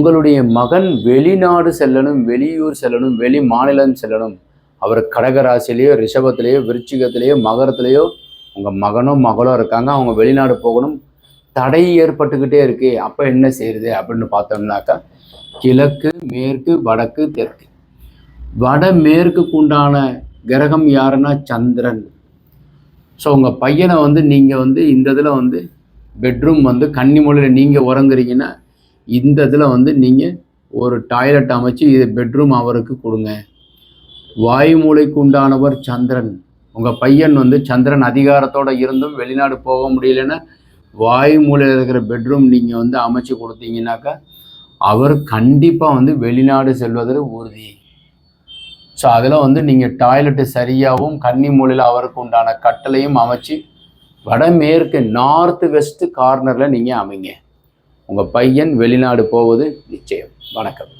உங்களுடைய மகன் வெளிநாடு செல்லணும், வெளியூர் செல்லணும், வெளி மாநிலம் செல்லணும். அவர் கடகராசிலேயோ, ரிஷபத்திலேயோ, விருச்சிகத்திலேயோ, மகரத்திலேயோ உங்கள் மகனோ மகளோ இருக்காங்க. அவங்க வெளிநாடு போகணும், தடை ஏற்பட்டுக்கிட்டே இருக்கு. அப்போ என்ன செய்யுது அப்படின்னு பார்த்தோம்னாக்கா, கிழக்கு, மேற்கு, வடக்கு, தெற்கு. வடமேற்குக்கு உண்டான கிரகம் யாருன்னா சந்திரன். ஸோ உங்கள் பையனை நீங்கள் இந்த இதில் பெட்ரூம் கன்னிமூலையில் நீங்கள் உறங்குறீங்கன்னா இந்த இதில் நீங்கள் ஒரு டாய்லெட் அமைச்சு இது பெட்ரூம் அவருக்கு கொடுங்க. வாயு மூலைக்கு உண்டானவர் சந்திரன். உங்கள் பையன் சந்திரன் அதிகாரத்தோடு இருந்தும் வெளிநாடு போக முடியலன்னா வாயு மூலையில் இருக்கிற பெட்ரூம் நீங்கள் அமைச்சு கொடுத்தீங்கன்னாக்கா அவர் கண்டிப்பாக வெளிநாடு செல்வதில் உறுதி. ஸோ அதில் நீங்கள் டாய்லெட்டு சரியாகவும் கன்னி மூலையில் அவருக்கு உண்டான கட்டளையும் அமைச்சு வடமேற்கு நார்த் வெஸ்ட் கார்னரில் நீங்கள் அமைங்க. உங்கள் பையன் வெளிநாடு போவது நிச்சயம். வணக்கம்.